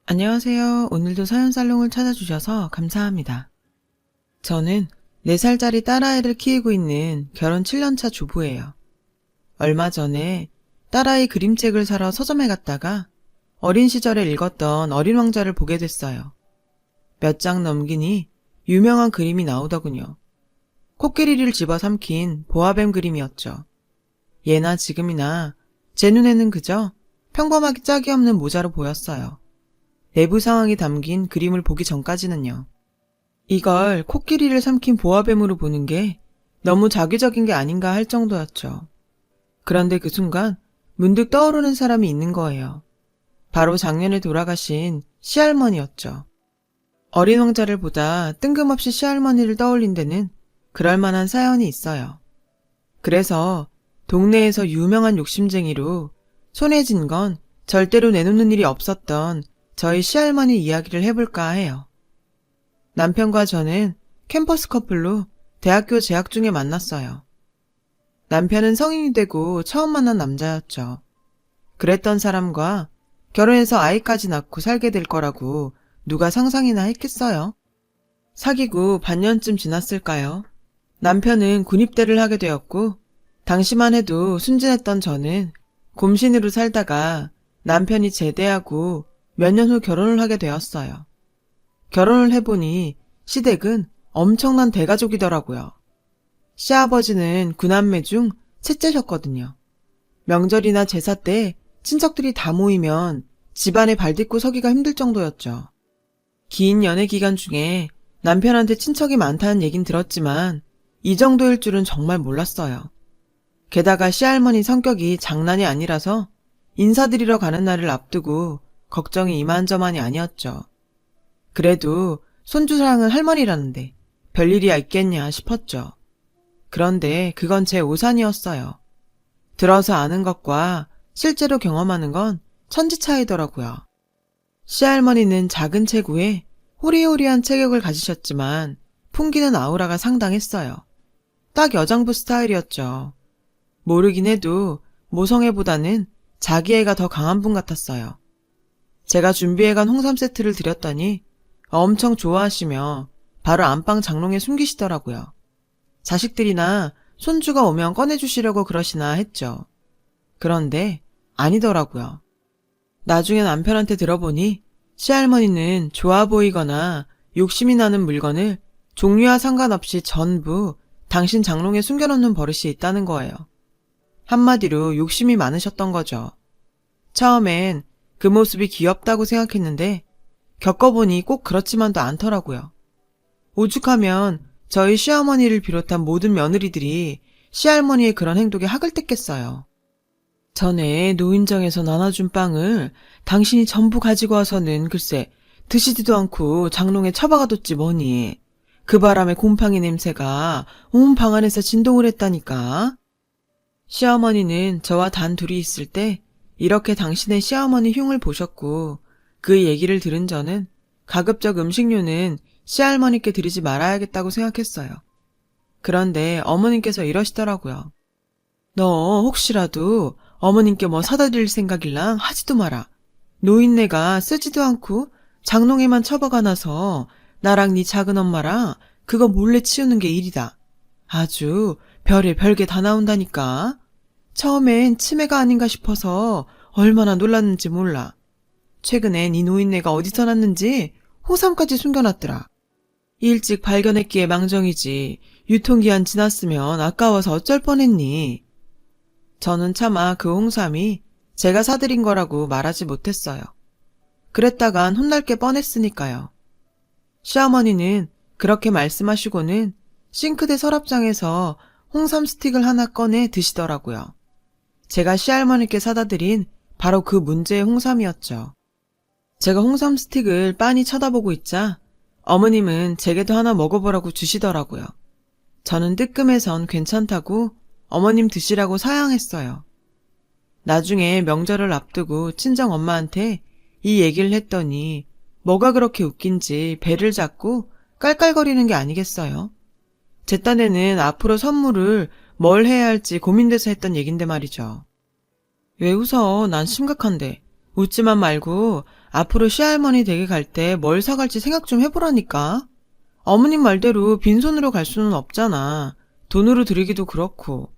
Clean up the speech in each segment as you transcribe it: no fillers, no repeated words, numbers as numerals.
안녕하세요. 오늘도 사연살롱을 찾아주셔서 감사합니다. 저는 4살짜리 딸아이를 키우고 있는 결혼 7년차 주부예요. 얼마 전에 딸아이 그림책을 사러 서점에 갔다가 어린 시절에 읽었던 어린 왕자를 보게 됐어요. 몇 장 넘기니 유명한 그림이 나오더군요. 코끼리를 집어삼킨 보아뱀 그림이었죠. 예나 지금이나 제 눈에는 그저 평범하게 짝이 없는 모자로 보였어요. 내부 상황이 담긴 그림을 보기 전까지는요. 이걸 코끼리를 삼킨 보아뱀으로 보는 게 너무 자기적인 게 아닌가 할 정도였죠. 그런데 그 순간 문득 떠오르는 사람이 있는 거예요. 바로 작년에 돌아가신 시할머니였죠. 어린 왕자를 보다 뜬금없이 시할머니를 떠올린 데는 그럴 만한 사연이 있어요. 그래서 동네에서 유명한 욕심쟁이로 손에 쥔 건 절대로 내놓는 일이 없었던 저희 시할머니 이야기를 해볼까 해요. 남편과 저는 캠퍼스 커플로 대학교 재학 중에 만났어요. 남편은 성인이 되고 처음 만난 남자였죠. 그랬던 사람과 결혼해서 아이까지 낳고 살게 될 거라고 누가 상상이나 했겠어요? 사귀고 반년쯤 지났을까요? 남편은 군입대를 하게 되었고 당시만 해도 순진했던 저는 곰신으로 살다가 남편이 제대하고 몇 년 후 결혼을 하게 되었어요. 결혼을 해보니 시댁은 엄청난 대가족이더라고요. 시아버지는 9남매 중 셋째셨거든요. 명절이나 제사 때 친척들이 다 모이면 집안에 발 딛고 서기가 힘들 정도였죠. 긴 연애 기간 중에 남편한테 친척이 많다는 얘긴 들었지만 이 정도일 줄은 정말 몰랐어요. 게다가 시할머니 성격이 장난이 아니라서 인사드리러 가는 날을 앞두고 걱정이 이만저만이 아니었죠. 그래도 손주사랑은 할머니라는데 별일이야 있겠냐 싶었죠. 그런데 그건 제 오산이었어요. 들어서 아는 것과 실제로 경험하는 건 천지 차이더라고요. 시할머니는 작은 체구에 호리호리한 체격을 가지셨지만 풍기는 아우라가 상당했어요. 딱 여장부 스타일이었죠. 모르긴 해도 모성애보다는 자기 애가 더 강한 분 같았어요. 제가 준비해간 홍삼 세트를 드렸더니 엄청 좋아하시며 바로 안방 장롱에 숨기시더라고요. 자식들이나 손주가 오면 꺼내주시려고 그러시나 했죠. 그런데 아니더라고요. 나중에 남편한테 들어보니 시할머니는 좋아 보이거나 욕심이 나는 물건을 종류와 상관없이 전부 당신 장롱에 숨겨놓는 버릇이 있다는 거예요. 한마디로 욕심이 많으셨던 거죠. 처음엔 그 모습이 귀엽다고 생각했는데 겪어보니 꼭 그렇지만도 않더라고요. 오죽하면 저희 시어머니를 비롯한 모든 며느리들이 시할머니의 그런 행동에 학을 뗐겠어요. 전에 노인정에서 나눠준 빵을 당신이 전부 가지고 와서는 글쎄 드시지도 않고 장롱에 처박아뒀지 뭐니. 그 바람에 곰팡이 냄새가 온 방 안에서 진동을 했다니까. 시어머니는 저와 단 둘이 있을 때 이렇게 당신의 시어머니 흉을 보셨고 그 얘기를 들은 저는 가급적 음식료는 시할머니께 드리지 말아야겠다고 생각했어요. 그런데 어머님께서 이러시더라고요. 너 혹시라도 어머님께 뭐 사다 드릴 생각일랑 하지도 마라. 노인네가 쓰지도 않고 장롱에만 처박아놔서 나랑 네 작은 엄마랑 그거 몰래 치우는 게 일이다. 아주 별의 별게 다 나온다니까. 처음엔 치매가 아닌가 싶어서 얼마나 놀랐는지 몰라. 최근엔 이 노인네가 어디서 났는지 홍삼까지 숨겨놨더라. 일찍 발견했기에 망정이지 유통기한 지났으면 아까워서 어쩔 뻔했니. 저는 차마 그 홍삼이 제가 사드린 거라고 말하지 못했어요. 그랬다간 혼날 게 뻔했으니까요. 시어머니는 그렇게 말씀하시고는 싱크대 서랍장에서 홍삼 스틱을 하나 꺼내 드시더라고요. 제가 시할머니께 사다 드린 바로 그 문제의 홍삼이었죠. 제가 홍삼 스틱을 빤히 쳐다보고 있자 어머님은 제게도 하나 먹어보라고 주시더라고요. 저는 뜨끔해선 괜찮다고 어머님 드시라고 사양했어요. 나중에 명절을 앞두고 친정 엄마한테 이 얘기를 했더니 뭐가 그렇게 웃긴지 배를 잡고 깔깔거리는 게 아니겠어요? 제 딴에는 앞으로 선물을 뭘 해야 할지 고민돼서 했던 얘긴데 말이죠. 왜 웃어? 난 심각한데. 웃지만 말고 앞으로 시할머니 댁에 갈 때 뭘 사갈지 생각 좀 해보라니까. 어머님 말대로 빈손으로 갈 수는 없잖아. 돈으로 드리기도 그렇고.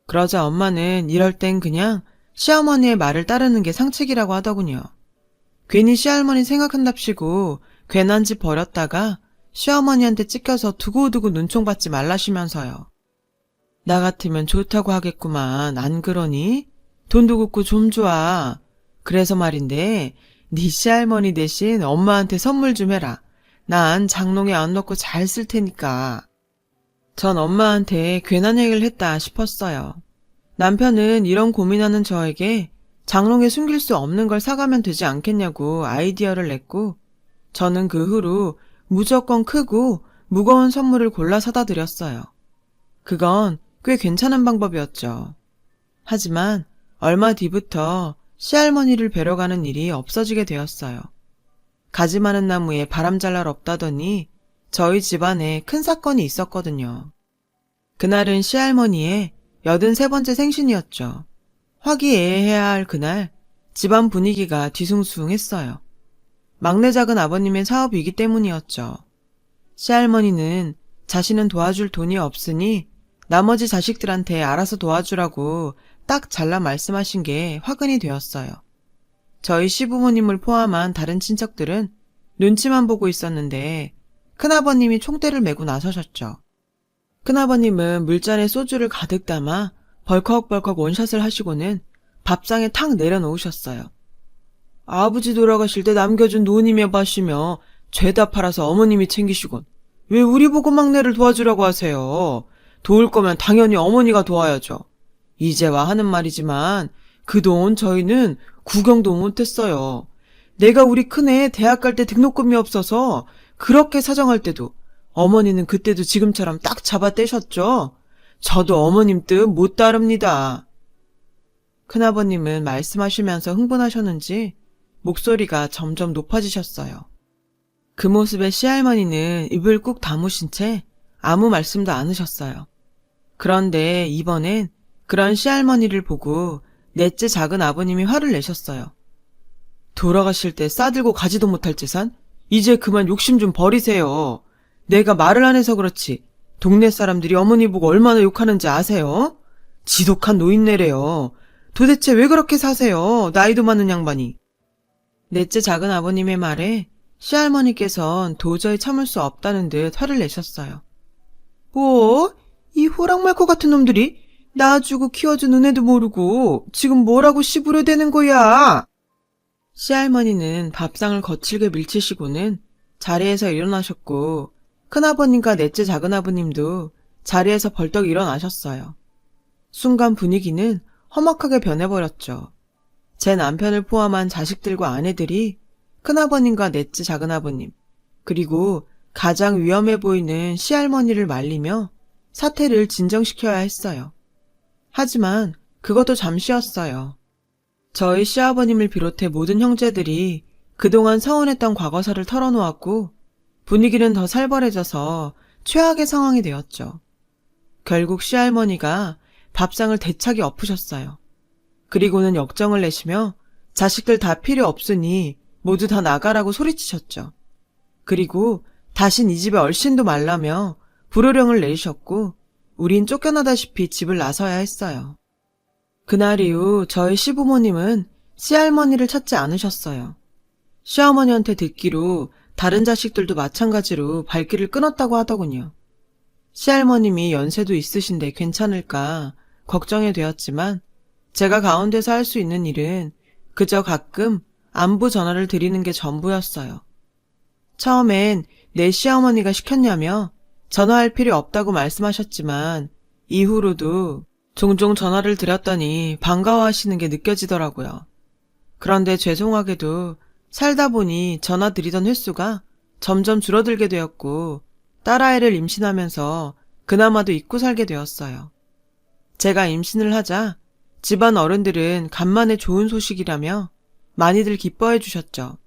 그러자 엄마는 이럴 땐 그냥 시어머니의 말을 따르는 게 상책이라고 하더군요. 괜히 시할머니 생각한답시고 괜한 집 버렸다가 시어머니한테 찢겨서 두고두고 눈총 받지 말라시면서요. 나 같으면 좋다고 하겠구만. 안 그러니? 돈도 굽고 좀 좋아. 그래서 말인데 네 시할머니 대신 엄마한테 선물 좀 해라. 난 장롱에 안 넣고 잘 쓸 테니까. 전 엄마한테 괜한 얘기를 했다 싶었어요. 남편은 이런 고민하는 저에게 장롱에 숨길 수 없는 걸 사가면 되지 않겠냐고 아이디어를 냈고, 저는 그 후로 무조건 크고 무거운 선물을 골라 사다 드렸어요. 그건 꽤 괜찮은 방법이었죠. 하지만 얼마 뒤부터 시할머니를 뵈러 가는 일이 없어지게 되었어요. 가지 많은 나무에 바람 잘 날 없다더니 저희 집안에 큰 사건이 있었거든요. 그날은 시할머니의 83번째 생신이었죠. 화기애애해야 할 그날 집안 분위기가 뒤숭숭했어요. 막내 작은 아버님의 사업이기 때문이었죠. 시할머니는 자신은 도와줄 돈이 없으니 나머지 자식들한테 알아서 도와주라고 딱 잘라 말씀하신 게 화근이 되었어요. 저희 시부모님을 포함한 다른 친척들은 눈치만 보고 있었는데 큰아버님이 총대를 메고 나서셨죠. 큰아버님은 물잔에 소주를 가득 담아 벌컥벌컥 원샷을 하시고는 밥상에 탁 내려놓으셨어요. 아버지 돌아가실 때 남겨준 노님의 밭이며 죄다 팔아서 어머님이 챙기시곤 왜 우리 보고 막내를 도와주라고 하세요. 도울 거면 당연히 어머니가 도와야죠. 이제와 하는 말이지만 그동안 저희는 구경도 못했어요. 내가 우리 큰애 대학 갈 때 등록금이 없어서 그렇게 사정할 때도 어머니는 그때도 지금처럼 딱 잡아 떼셨죠. 저도 어머님 뜻 못 따릅니다. 큰아버님은 말씀하시면서 흥분하셨는지 목소리가 점점 높아지셨어요. 그 모습에 시할머니는 입을 꾹 다무신 채 아무 말씀도 안 하셨어요. 그런데 이번엔 그런 시할머니를 보고 넷째 작은 아버님이 화를 내셨어요. 돌아가실 때 싸들고 가지도 못할 재산? 이제 그만 욕심 좀 버리세요. 내가 말을 안 해서 그렇지 동네 사람들이 어머니 보고 얼마나 욕하는지 아세요? 지독한 노인네래요. 도대체 왜 그렇게 사세요? 나이도 많은 양반이. 넷째 작은 아버님의 말에 시할머니께선 도저히 참을 수 없다는 듯 화를 내셨어요. 뭐? 이 호랑말코 같은 놈들이 낳아주고 키워준 은혜도 모르고 지금 뭐라고 씨부려대는 거야? 시할머니는 밥상을 거칠게 밀치시고는 자리에서 일어나셨고 큰아버님과 넷째 작은아버님도 자리에서 벌떡 일어나셨어요. 순간 분위기는 험악하게 변해버렸죠. 제 남편을 포함한 자식들과 아내들이 큰아버님과 넷째 작은아버님, 그리고 가장 위험해 보이는 시할머니를 말리며 사태를 진정시켜야 했어요. 하지만 그것도 잠시였어요. 저희 시아버님을 비롯해 모든 형제들이 그동안 서운했던 과거사를 털어놓았고 분위기는 더 살벌해져서 최악의 상황이 되었죠. 결국 시할머니가 밥상을 대차게 엎으셨어요. 그리고는 역정을 내시며 자식들 다 필요 없으니 모두 다 나가라고 소리치셨죠. 그리고 다신 이 집에 얼씬도 말라며 불호령을 내리셨고 우린 쫓겨나다시피 집을 나서야 했어요. 그날 이후 저희 시부모님은 시할머니를 찾지 않으셨어요. 시어머니한테 듣기로 다른 자식들도 마찬가지로 발길을 끊었다고 하더군요. 시할머님이 연세도 있으신데 괜찮을까 걱정이 되었지만 제가 가운데서 할 수 있는 일은 그저 가끔 안부 전화를 드리는 게 전부였어요. 처음엔 내 시어머니가 시켰냐며 전화할 필요 없다고 말씀하셨지만 이후로도 종종 전화를 드렸더니 반가워하시는 게 느껴지더라고요. 그런데 죄송하게도 살다 보니 전화 드리던 횟수가 점점 줄어들게 되었고 딸아이를 임신하면서 그나마도 잊고 살게 되었어요. 제가 임신을 하자 집안 어른들은 간만에 좋은 소식이라며 많이들 기뻐해 주셨죠.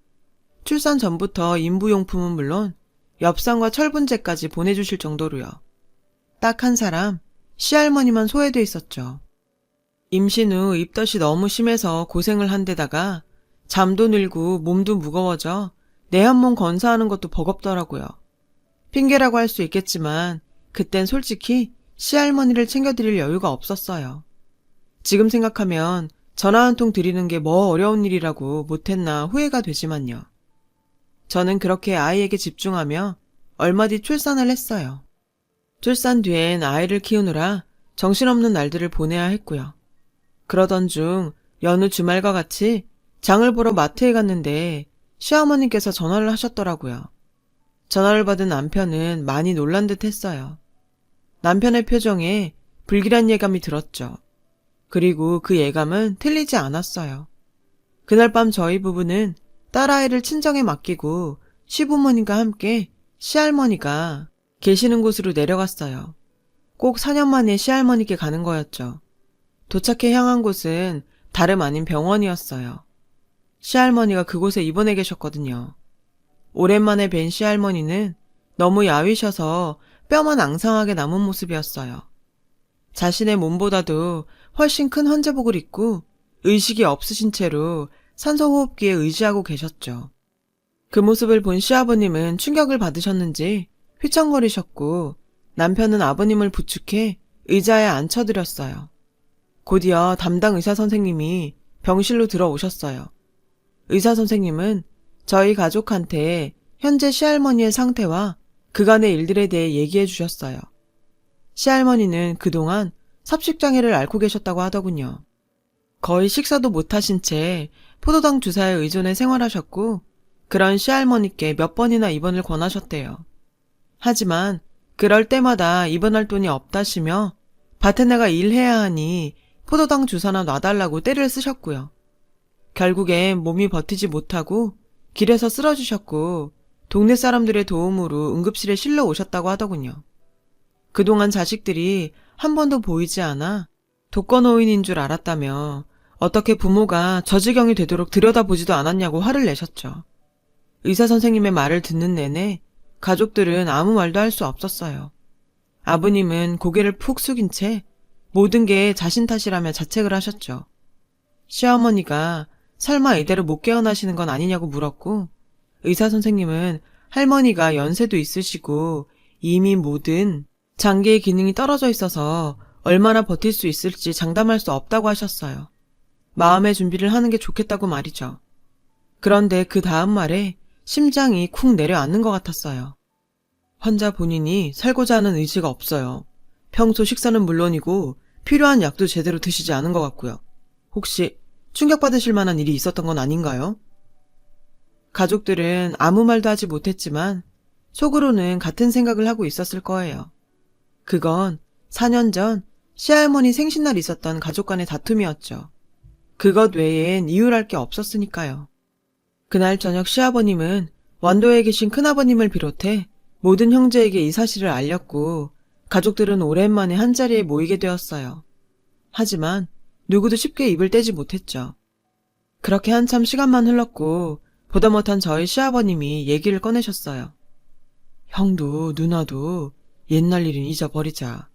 출산 전부터 인부용품은 물론 엽산과 철분제까지 보내주실 정도로요. 딱 한 사람, 시할머니만 소외돼 있었죠. 임신 후 입덧이 너무 심해서 고생을 한 데다가 잠도 늘고 몸도 무거워져 내 한 몸 건사하는 것도 버겁더라고요. 핑계라고 할 수 있겠지만 그땐 솔직히 시할머니를 챙겨드릴 여유가 없었어요. 지금 생각하면 전화 한 통 드리는 게 뭐 어려운 일이라고 못했나 후회가 되지만요. 저는 그렇게 아이에게 집중하며 얼마 뒤 출산을 했어요. 출산 뒤엔 아이를 키우느라 정신없는 날들을 보내야 했고요. 그러던 중 여느 주말과 같이 장을 보러 마트에 갔는데 시어머니께서 전화를 하셨더라고요. 전화를 받은 남편은 많이 놀란 듯 했어요. 남편의 표정에 불길한 예감이 들었죠. 그리고 그 예감은 틀리지 않았어요. 그날 밤 저희 부부는 딸아이를 친정에 맡기고 시부모님과 함께 시할머니가 계시는 곳으로 내려갔어요. 꼭 4년 만에 시할머니께 가는 거였죠. 도착해 향한 곳은 다름 아닌 병원이었어요. 시할머니가 그곳에 입원해 계셨거든요. 오랜만에 뵌 시할머니는 너무 야위셔서 뼈만 앙상하게 남은 모습이었어요. 자신의 몸보다도 훨씬 큰 환자복을 입고 의식이 없으신 채로 산소호흡기에 의지하고 계셨죠. 그 모습을 본 시아버님은 충격을 받으셨는지 휘청거리셨고 남편은 아버님을 부축해 의자에 앉혀드렸어요. 곧이어 담당 의사 선생님이 병실로 들어오셨어요. 의사 선생님은 저희 가족한테 현재 시할머니의 상태와 그간의 일들에 대해 얘기해 주셨어요. 시할머니는 그동안 섭식장애를 앓고 계셨다고 하더군요. 거의 식사도 못하신 채 포도당 주사에 의존해 생활하셨고 그런 시할머니께 몇 번이나 입원을 권하셨대요. 하지만 그럴 때마다 입원할 돈이 없다시며 밭에 나가 일해야 하니 포도당 주사나 놔달라고 떼를 쓰셨고요. 결국엔 몸이 버티지 못하고 길에서 쓰러지셨고 동네 사람들의 도움으로 응급실에 실려 오셨다고 하더군요. 그동안 자식들이 한 번도 보이지 않아 독거노인인 줄 알았다며 어떻게 부모가 저 지경이 되도록 들여다보지도 않았냐고 화를 내셨죠. 의사 선생님의 말을 듣는 내내 가족들은 아무 말도 할 수 없었어요. 아버님은 고개를 푹 숙인 채 모든 게 자신 탓이라며 자책을 하셨죠. 시어머니가 설마 이대로 못 깨어나시는 건 아니냐고 물었고 의사 선생님은 할머니가 연세도 있으시고 이미 모든 장기의 기능이 떨어져 있어서 얼마나 버틸 수 있을지 장담할 수 없다고 하셨어요. 마음의 준비를 하는 게 좋겠다고 말이죠. 그런데 그 다음 말에 심장이 쿵 내려앉는 것 같았어요. 환자 본인이 살고자 하는 의지가 없어요. 평소 식사는 물론이고 필요한 약도 제대로 드시지 않은 것 같고요. 혹시 충격받으실 만한 일이 있었던 건 아닌가요? 가족들은 아무 말도 하지 못했지만 속으로는 같은 생각을 하고 있었을 거예요. 그건 4년 전 시할머니 생신날 있었던 가족 간의 다툼이었죠. 그것 외엔 이유랄 게 없었으니까요. 그날 저녁 시아버님은 완도에 계신 큰아버님을 비롯해 모든 형제에게 이 사실을 알렸고 가족들은 오랜만에 한자리에 모이게 되었어요. 하지만 누구도 쉽게 입을 떼지 못했죠. 그렇게 한참 시간만 흘렀고 보다 못한 저희 시아버님이 얘기를 꺼내셨어요. 형도 누나도 옛날 일은 잊어버리자.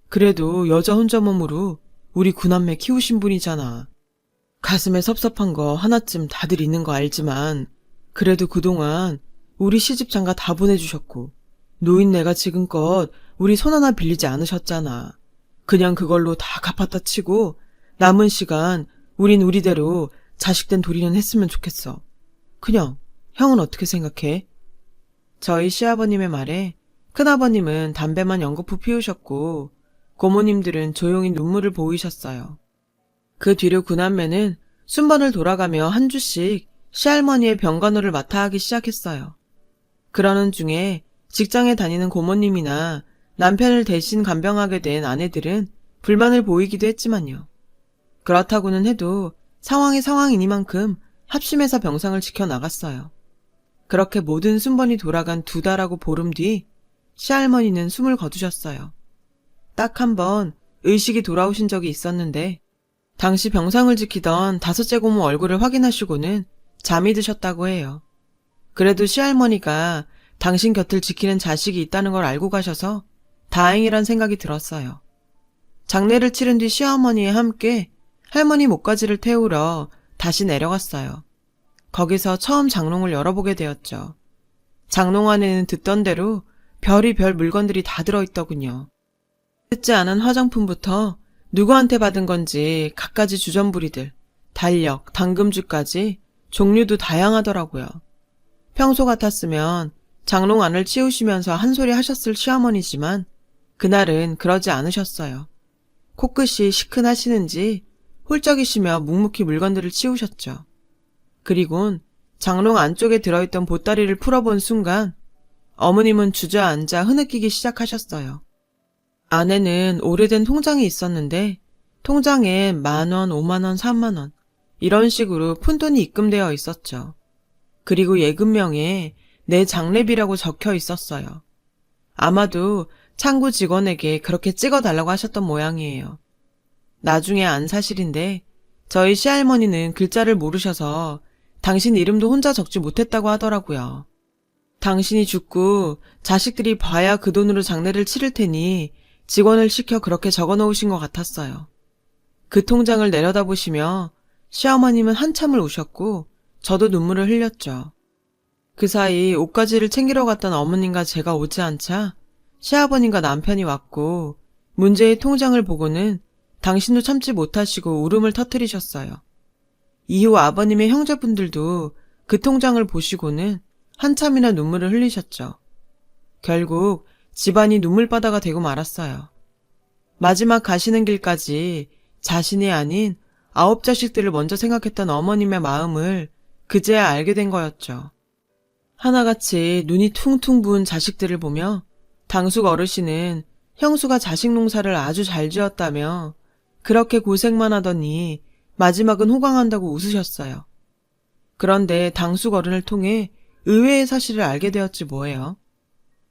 그래도 여자 혼자 몸으로 우리 구남매 키우신 분이잖아. 가슴에 섭섭한 거 하나쯤 다들 있는 거 알지만 그래도 그동안 우리 시집 장가 다 보내주셨고 노인네가 지금껏 우리 손 하나 빌리지 않으셨잖아. 그냥 그걸로 다 갚았다 치고 남은 시간 우린 우리대로 자식된 도리는 했으면 좋겠어. 그냥 형은 어떻게 생각해? 저희 시아버님의 말에 큰아버님은 담배만 연거푸 피우셨고 고모님들은 조용히 눈물을 보이셨어요. 그 뒤로 구남매는 순번을 돌아가며 한 주씩 시할머니의 병간호를 맡아 하기 시작했어요. 그러는 중에 직장에 다니는 고모님이나 남편을 대신 간병하게 된 아내들은 불만을 보이기도 했지만요. 그렇다고는 해도 상황이 상황이니만큼 합심해서 병상을 지켜나갔어요. 그렇게 모든 순번이 돌아간 2달하고 보름 뒤 시할머니는 숨을 거두셨어요. 딱 한 번 의식이 돌아오신 적이 있었는데 당시 병상을 지키던 5째 고모 얼굴을 확인하시고는 잠이 드셨다고 해요. 그래도 시할머니가 당신 곁을 지키는 자식이 있다는 걸 알고 가셔서 다행이란 생각이 들었어요. 장례를 치른 뒤 시어머니와 함께 할머니 목까지를 태우러 다시 내려갔어요. 거기서 처음 장롱을 열어보게 되었죠. 장롱 안에는 듣던 대로 별의별 물건들이 다 들어있더군요. 듣지 않은 화장품부터 누구한테 받은 건지 갖가지 주전부리들, 달력, 당금주까지 종류도 다양하더라고요. 평소 같았으면 장롱 안을 치우시면서 한 소리 하셨을 시어머니지만 그날은 그러지 않으셨어요. 코끝이 시큰하시는지 훌쩍이시며 묵묵히 물건들을 치우셨죠. 그리곤 장롱 안쪽에 들어있던 보따리를 풀어본 순간 어머님은 주저앉아 흐느끼기 시작하셨어요. 안에는 오래된 통장이 있었는데 통장에 10,000원, 50,000원, 30,000원 이런 식으로 푼돈이 입금되어 있었죠. 그리고 예금명에 내 장례비라고 적혀 있었어요. 아마도 창구 직원에게 그렇게 찍어달라고 하셨던 모양이에요. 나중에 안 사실인데 저희 시할머니는 글자를 모르셔서 당신 이름도 혼자 적지 못했다고 하더라고요. 당신이 죽고 자식들이 봐야 그 돈으로 장례를 치를 테니 직원을 시켜 그렇게 적어놓으신 것 같았어요. 그 통장을 내려다보시며 시어머님은 한참을 우셨고 저도 눈물을 흘렸죠. 그 사이 옷가지를 챙기러 갔던 어머님과 제가 오지 않자 시아버님과 남편이 왔고 문제의 통장을 보고는 당신도 참지 못하시고 울음을 터뜨리셨어요. 이후 아버님의 형제분들도 그 통장을 보시고는 한참이나 눈물을 흘리셨죠. 결국 집안이 눈물바다가 되고 말았어요. 마지막 가시는 길까지 자신이 아닌 9자식들을 먼저 생각했던 어머님의 마음을 그제야 알게 된 거였죠. 하나같이 눈이 퉁퉁 부은 자식들을 보며 당숙 어르신은 형수가 자식 농사를 아주 잘 지었다며 그렇게 고생만 하더니 마지막은 호강한다고 웃으셨어요. 그런데 당숙 어른을 통해 의외의 사실을 알게 되었지 뭐예요.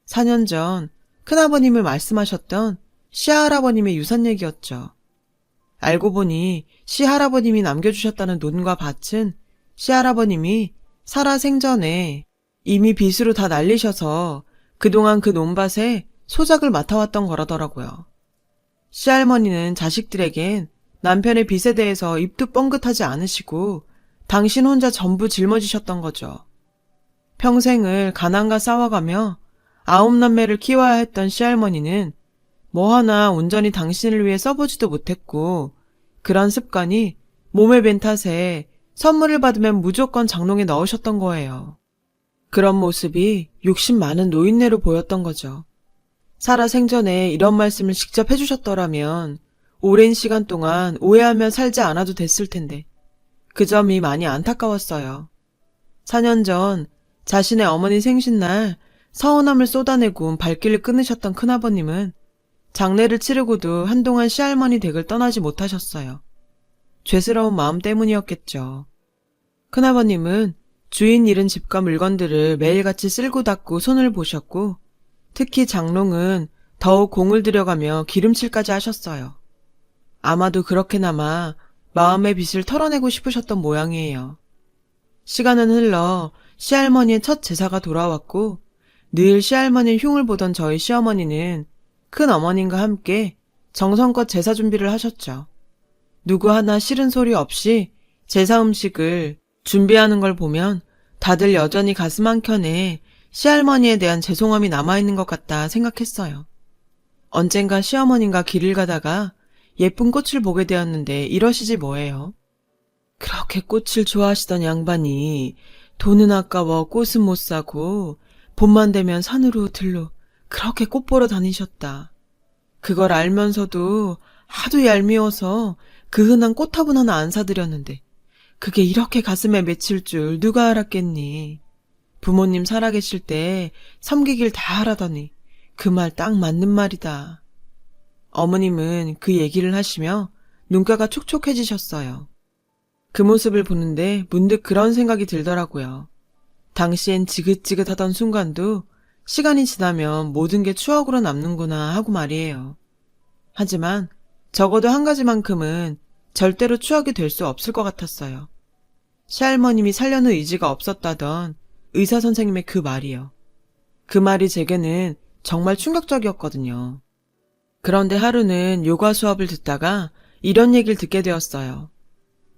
4년 전 큰아버님을 말씀하셨던 시할아버님의 유산 얘기였죠. 알고 보니 시할아버님이 남겨주셨다는 논과 밭은 시할아버님이 살아 생전에 이미 빚으로 다 날리셔서 그동안 그 논밭에 소작을 맡아왔던 거라더라고요. 시할머니는 자식들에겐 남편의 빚에 대해서 입도 뻥긋하지 않으시고 당신 혼자 전부 짊어지셨던 거죠. 평생을 가난과 싸워가며 9남매를 키워야 했던 시할머니는 뭐 하나 온전히 당신을 위해 써보지도 못했고 그런 습관이 몸에 밴 탓에 선물을 받으면 무조건 장롱에 넣으셨던 거예요. 그런 모습이 욕심 많은 노인네로 보였던 거죠. 살아 생전에 이런 말씀을 직접 해주셨더라면 오랜 시간 동안 오해하며 살지 않아도 됐을 텐데 그 점이 많이 안타까웠어요. 4년 전 자신의 어머니 생신날 서운함을 쏟아내고 발길을 끊으셨던 큰아버님은 장례를 치르고도 한동안 시할머니 댁을 떠나지 못하셨어요. 죄스러운 마음 때문이었겠죠. 큰아버님은 주인 잃은 집과 물건들을 매일같이 쓸고 닦고 손을 보셨고 특히 장롱은 더욱 공을 들여가며 기름칠까지 하셨어요. 아마도 그렇게나마 마음의 빚을 털어내고 싶으셨던 모양이에요. 시간은 흘러 시할머니의 첫 제사가 돌아왔고 늘 시할머니의 흉을 보던 저희 시어머니는 큰어머님과 함께 정성껏 제사 준비를 하셨죠. 누구 하나 싫은 소리 없이 제사 음식을 준비하는 걸 보면 다들 여전히 가슴 한켠에 시할머니에 대한 죄송함이 남아있는 것 같다 생각했어요. 언젠가 시어머님과 길을 가다가 예쁜 꽃을 보게 되었는데 이러시지 뭐예요. 그렇게 꽃을 좋아하시던 양반이 돈은 아까워 꽃은 못 사고 봄만 되면 산으로 들로 그렇게 꽃 보러 다니셨다. 그걸 알면서도 하도 얄미워서 그 흔한 꽃화분 하나 안 사드렸는데 그게 이렇게 가슴에 맺힐 줄 누가 알았겠니. 부모님 살아계실 때 섬기길 다 하라더니 그 말 딱 맞는 말이다. 어머님은 그 얘기를 하시며 눈가가 촉촉해지셨어요. 그 모습을 보는데 문득 그런 생각이 들더라고요. 당시엔 지긋지긋하던 순간도 시간이 지나면 모든 게 추억으로 남는구나 하고 말이에요. 하지만 적어도 한 가지만큼은 절대로 추억이 될 수 없을 것 같았어요. 시할머님이 살려는 의지가 없었다던 의사 선생님의 그 말이요. 그 말이 제게는 정말 충격적이었거든요. 그런데 하루는 요가 수업을 듣다가 이런 얘기를 듣게 되었어요.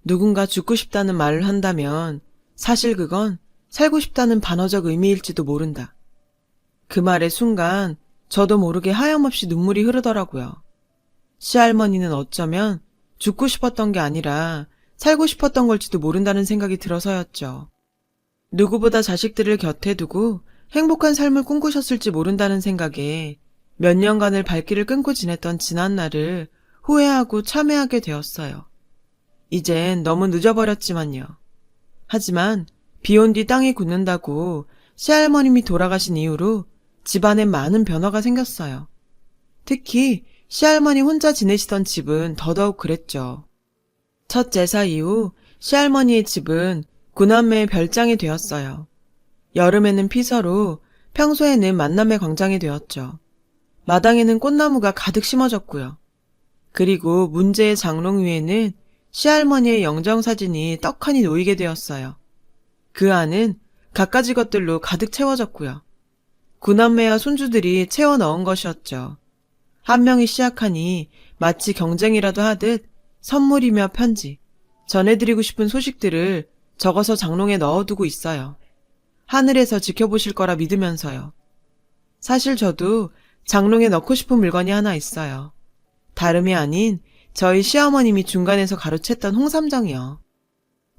누군가 죽고 싶다는 말을 한다면 사실 그건 살고 싶다는 반어적 의미일지도 모른다. 그 말의 순간 저도 모르게 하염없이 눈물이 흐르더라고요. 시할머니는 어쩌면 죽고 싶었던 게 아니라 살고 싶었던 걸지도 모른다는 생각이 들어서였죠. 누구보다 자식들을 곁에 두고 행복한 삶을 꿈꾸셨을지 모른다는 생각에 몇 년간을 발길을 끊고 지냈던 지난날을 후회하고 참회하게 되었어요. 이젠 너무 늦어버렸지만요. 하지만 비온 뒤 땅이 굳는다고 시할머님이 돌아가신 이후로 집안에 많은 변화가 생겼어요. 특히 시할머니 혼자 지내시던 집은 더더욱 그랬죠. 첫 제사 이후 시할머니의 집은 구남매의 별장이 되었어요. 여름에는 피서로, 평소에는 만남의 광장이 되었죠. 마당에는 꽃나무가 가득 심어졌고요. 그리고 문제의 장롱 위에는 시할머니의 영정사진이 떡하니 놓이게 되었어요. 그 안은 갖가지 것들로 가득 채워졌고요. 구남매와 손주들이 채워 넣은 것이었죠. 한 명이 시작하니 마치 경쟁이라도 하듯 선물이며 편지, 전해드리고 싶은 소식들을 적어서 장롱에 넣어두고 있어요. 하늘에서 지켜보실 거라 믿으면서요. 사실 저도 장롱에 넣고 싶은 물건이 하나 있어요. 다름이 아닌 저희 시어머님이 중간에서 가로챘던 홍삼정이요.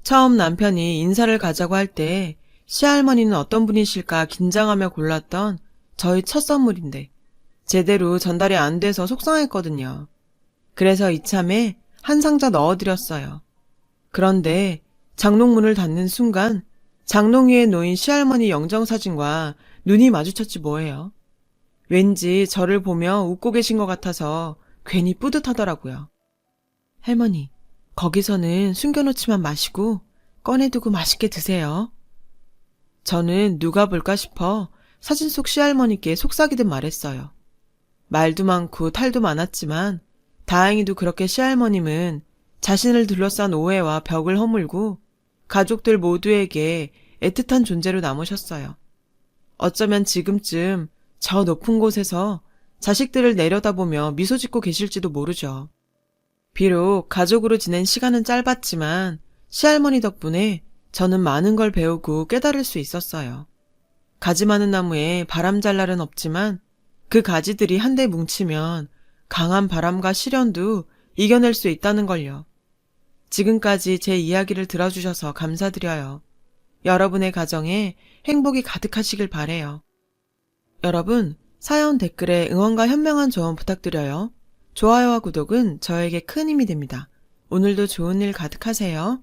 처음 남편이 인사를 가자고 할 때 시할머니는 어떤 분이실까 긴장하며 골랐던 저희 첫 선물인데 제대로 전달이 안 돼서 속상했거든요. 그래서 이참에 한 상자 넣어드렸어요. 그런데 장롱문을 닫는 순간 장롱 위에 놓인 시할머니 영정사진과 눈이 마주쳤지 뭐예요. 왠지 저를 보며 웃고 계신 것 같아서 괜히 뿌듯하더라고요. 할머니, 거기서는 숨겨놓지만 마시고 꺼내두고 맛있게 드세요. 저는 누가 볼까 싶어 사진 속 시할머니께 속삭이듯 말했어요. 말도 많고 탈도 많았지만 다행히도 그렇게 시할머님은 자신을 둘러싼 오해와 벽을 허물고 가족들 모두에게 애틋한 존재로 남으셨어요. 어쩌면 지금쯤 저 높은 곳에서 자식들을 내려다보며 미소 짓고 계실지도 모르죠. 비록 가족으로 지낸 시간은 짧았지만 시할머니 덕분에 저는 많은 걸 배우고 깨달을 수 있었어요. 가지 많은 나무에 바람 잘 날은 없지만 그 가지들이 한데 뭉치면 강한 바람과 시련도 이겨낼 수 있다는 걸요. 지금까지 제 이야기를 들어주셔서 감사드려요. 여러분의 가정에 행복이 가득하시길 바래요. 여러분, 사연 댓글에 응원과 현명한 조언 부탁드려요. 좋아요와 구독은 저에게 큰 힘이 됩니다. 오늘도 좋은 일 가득하세요.